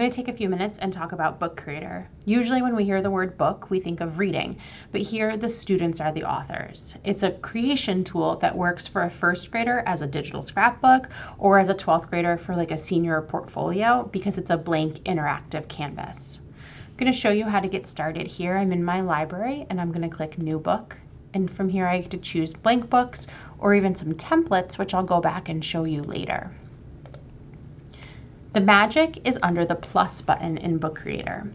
going to take a few minutes and talk about Book Creator. Usually when we hear the word book, we think of reading, but here the students are the authors. It's a creation tool that works for a first grader as a digital scrapbook or as a 12th grader for like a senior portfolio because it's a blank interactive canvas. I'm going to show you how to get started here. I'm in my library and I'm going to click New Book. And from here I get to choose blank books or even some templates, which I'll go back and show you later. The magic is under the plus button in Book Creator.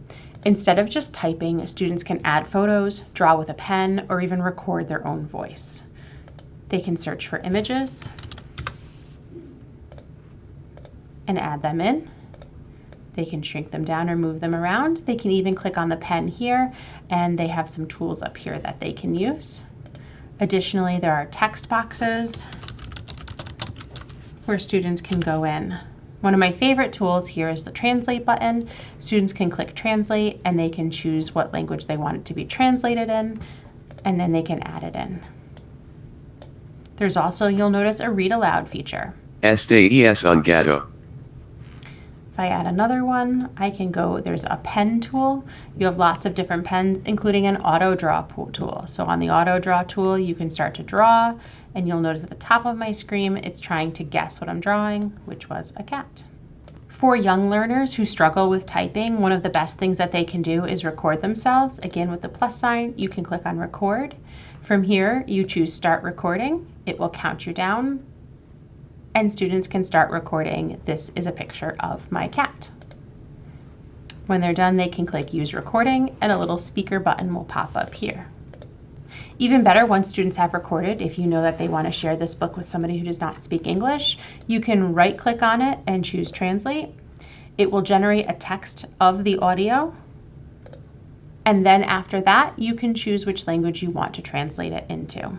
Instead of just typing, students can add photos, draw with a pen, or even record their own voice. They can search for images and add them in. They can shrink them down or move them around. They can even click on the pen here, and they have some tools up here that they can use. Additionally, there are text boxes where students can go in. One of my favorite tools here is the Translate button. Students can click Translate and they can choose what language they want it to be translated in, and then they can add it in. There's also, you'll notice, a Read Aloud feature. Estés un gato. If I add another one, I can go, there's a pen tool. You have lots of different pens, including an auto draw tool. So on the auto draw tool, you can start to draw, and you'll notice at the top of my screen, it's trying to guess what I'm drawing, which was a cat. For young learners who struggle with typing, one of the best things that they can do is record themselves. Again, with the plus sign, you can click on record. From here, you choose start recording. It will count you down, and students can start recording. This is a picture of my cat. When they're done, they can click use recording, and a little speaker button will pop up here. Even better, once students have recorded, if you know that they want to share this book with somebody who does not speak English, you can right click on it and choose translate. It will generate a text of the audio. And then after that, you can choose which language you want to translate it into.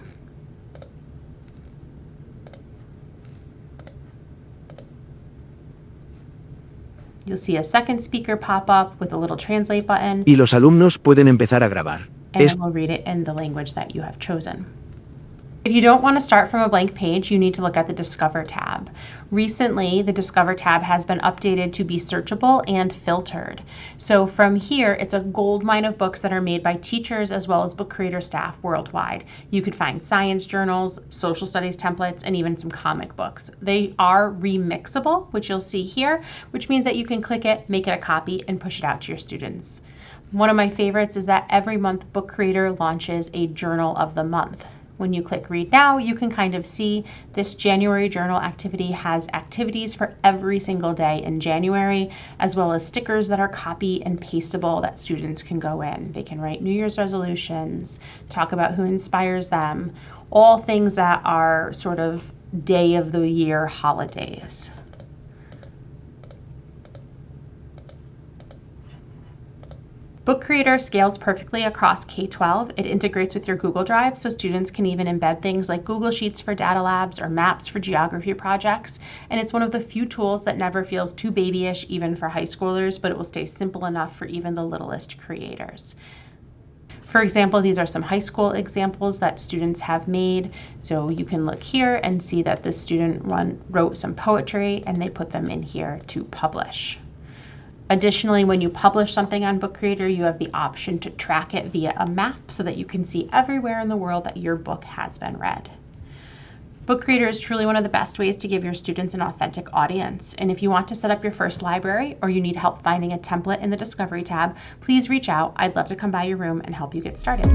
You'll see a second speaker pop up with a little translate button. Y los alumnos pueden empezar a grabar. And it will read it in the language that you have chosen. If you don't want to start from a blank page, you need to look at the Discover tab. Recently, the Discover tab has been updated to be searchable and filtered. So from here, it's a goldmine of books that are made by teachers as well as Book Creator staff worldwide. You could find science journals, social studies templates, and even some comic books. They are remixable, which you'll see here, which means that you can click it, make it a copy, and push it out to your students. One of my favorites is that every month Book Creator launches a journal of the month. When you click read now, you can kind of see this January journal activity has activities for every single day in January, as well as stickers that are copy and pastable that students can go in. They can write New Year's resolutions, talk about who inspires them, all things that are sort of day of the year holidays. Book Creator scales perfectly across K-12. It integrates with your Google Drive, so students can even embed things like Google Sheets for data labs or maps for geography projects. And it's one of the few tools that never feels too babyish, even for high schoolers, but it will stay simple enough for even the littlest creators. For example, these are some high school examples that students have made. So you can look here and see that this student wrote some poetry and they put them in here to publish. Additionally, when you publish something on Book Creator, you have the option to track it via a map so that you can see everywhere in the world that your book has been read. Book Creator is truly one of the best ways to give your students an authentic audience. And if you want to set up your first library or you need help finding a template in the Discovery tab, please reach out. I'd love to come by your room and help you get started.